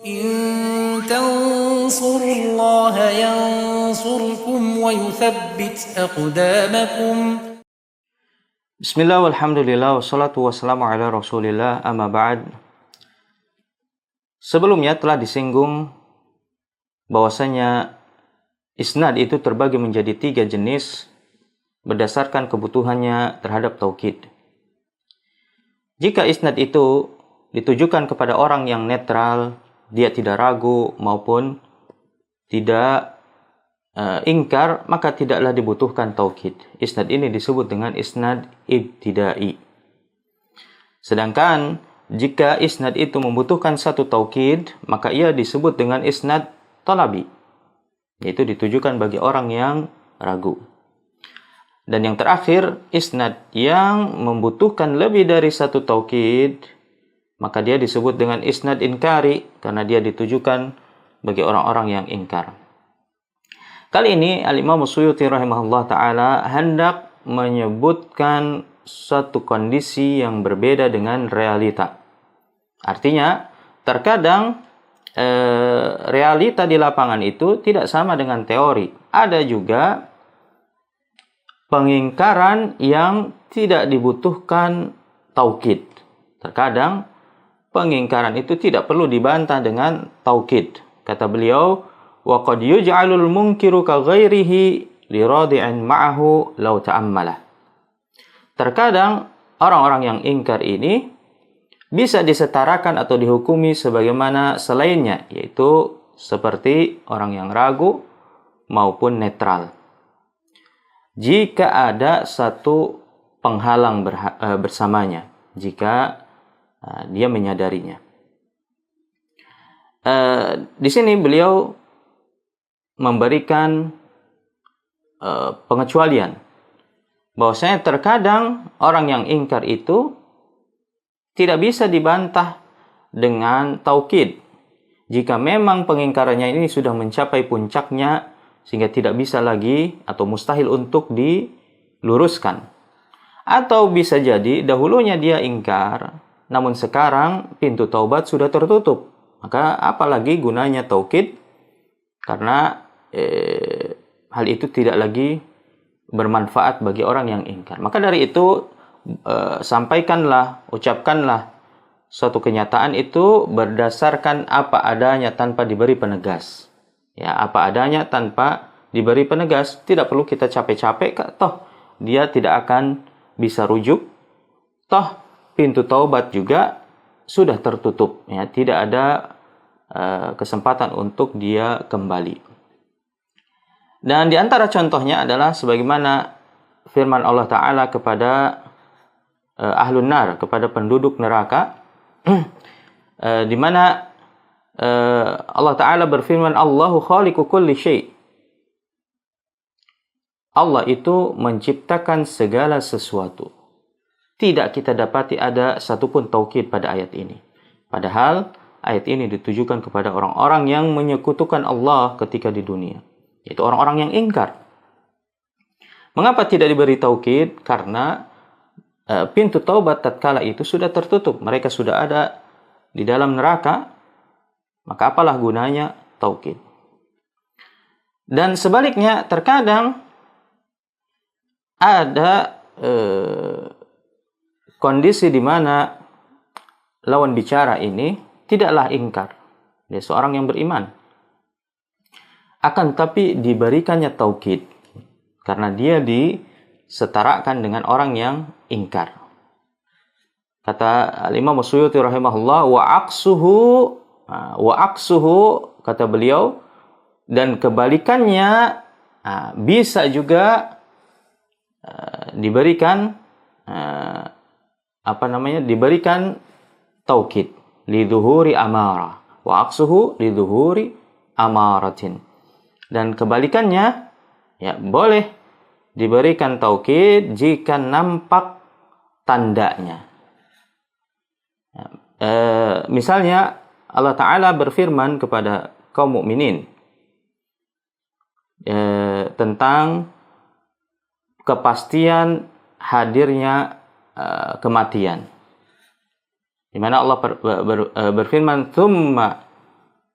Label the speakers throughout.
Speaker 1: إن تنصروا الله ينصركم ويثبت أقدامكم.
Speaker 2: Bismillah walhamdulillah wassalatu wassalamu ala rasulillah amma ba'd. Sebelumnya telah disinggung bahwasanya isnad itu terbagi menjadi 3 jenis berdasarkan kebutuhannya terhadap taukid. Jika isnad itu ditujukan kepada orang yang netral, dia tidak ragu maupun tidak ingkar, maka tidaklah dibutuhkan taukid. Isnad ini disebut dengan isnad ibtidai. Sedangkan jika isnad itu membutuhkan satu taukid, maka ia disebut dengan isnad talabi, yaitu ditujukan bagi orang yang ragu. Dan yang terakhir, isnad yang membutuhkan lebih dari satu taukid, maka dia disebut dengan isnad inkari, karena dia ditujukan bagi orang-orang yang ingkar. Kali ini Al-Imam Suyuti rahimahullah ta'ala hendak menyebutkan suatu kondisi yang berbeda dengan realita. Artinya, terkadang realita di lapangan itu tidak sama dengan teori. Ada juga pengingkaran yang tidak dibutuhkan taukid. Terkadang pengingkaran itu tidak perlu dibantah dengan taukid. Kata beliau, wa qad yuj'alul munkiru ka ghairihi li radi'in ma'ahu law ta'ammala. Terkadang orang-orang yang ingkar ini bisa disetarakan atau dihukumi sebagaimana selainnya, yaitu seperti orang yang ragu maupun netral. Jika ada satu penghalang bersamanya, jika dia menyadarinya. Di sini beliau memberikan pengecualian bahwasanya terkadang orang yang ingkar itu tidak bisa dibantah dengan taukid. Jika memang pengingkarannya ini sudah mencapai puncaknya sehingga tidak bisa lagi atau mustahil untuk diluruskan. Atau bisa jadi dahulunya dia ingkar, namun sekarang pintu taubat sudah tertutup. Maka apalagi gunanya taukid, karena hal itu tidak lagi bermanfaat bagi orang yang ingkar. Maka dari itu sampaikanlah, ucapkanlah suatu kenyataan itu berdasarkan apa adanya tanpa diberi penegas. Ya, apa adanya tanpa diberi penegas. Tidak perlu kita capek-capek, toh dia tidak akan bisa rujuk. Toh pintu taubat juga sudah tertutup, ya, tidak ada kesempatan untuk dia kembali. Dan di antara contohnya adalah sebagaimana firman Allah Ta'ala kepada ahlun nar, kepada penduduk neraka, di mana Allah Ta'ala berfirman, Allahu khaliqu kulli syai'. Allah itu menciptakan segala sesuatu. Tidak kita dapati ada satupun taukid pada ayat ini. Padahal ayat ini ditujukan kepada orang-orang yang menyekutukan Allah ketika di dunia, yaitu orang-orang yang ingkar. Mengapa tidak diberi taukid? Karena pintu taubat tatkala itu sudah tertutup. Mereka sudah ada di dalam neraka. Maka apalah gunanya taukid? Dan sebaliknya, terkadang ada kondisi di mana lawan bicara ini tidaklah ingkar. Dia seorang yang beriman. Akan tapi diberikannya taukid, karena dia disetarakan dengan orang yang ingkar. Kata Al-Imam Suyuti rahimahullah, wa aqsuhu, kata beliau, dan kebalikannya bisa juga diberikan diberikan taukid lidzuhuri amara, wa aqsuhu lidzuhuri amaratin. Dan kebalikannya, ya, boleh diberikan taukid jika nampak tandanya. Misalnya Allah Ta'ala berfirman kepada kaum mukminin tentang kepastian hadirnya kematian. Di mana Allah berfirman, "Tsumma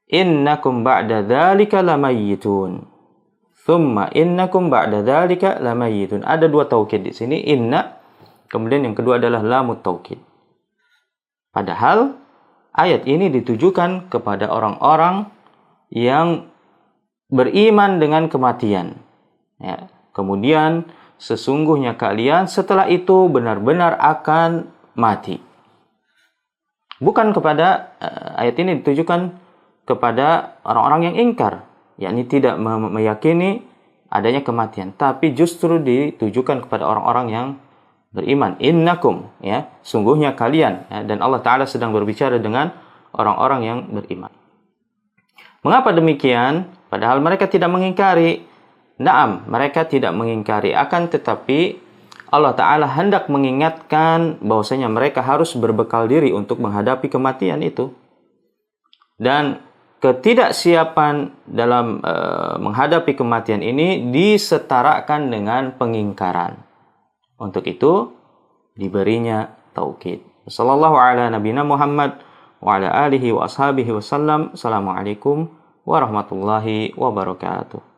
Speaker 2: innakum ba'da dzalika lamayyitun. Tsumma innakum ba'da dzalika lamayyitun. Ada dua taukid di sini, inna, kemudian yang kedua adalah lamut taukid. Padahal ayat ini ditujukan kepada orang-orang yang beriman dengan kematian. Ya. Kemudian sesungguhnya kalian setelah itu benar-benar akan mati. Bukan kepada ayat ini ditujukan kepada orang-orang yang ingkar, yakni tidak meyakini adanya kematian, tapi justru ditujukan kepada orang-orang yang beriman. Innakum, ya, sungguhnya kalian, ya, dan Allah Ta'ala sedang berbicara dengan orang-orang yang beriman. Mengapa demikian? Padahal mereka tidak mengingkari. Naam, mereka tidak mengingkari, akan tetapi Allah Ta'ala hendak mengingatkan bahwasanya mereka harus berbekal diri untuk menghadapi kematian itu. Dan ketidaksiapan dalam menghadapi kematian ini disetarakan dengan pengingkaran. Untuk itu diberinya taukid. Sallallahu ala nabiyina Muhammad wa ala alihi wa ashabihi wasallam. Assalamualaikum warahmatullahi wabarakatuh.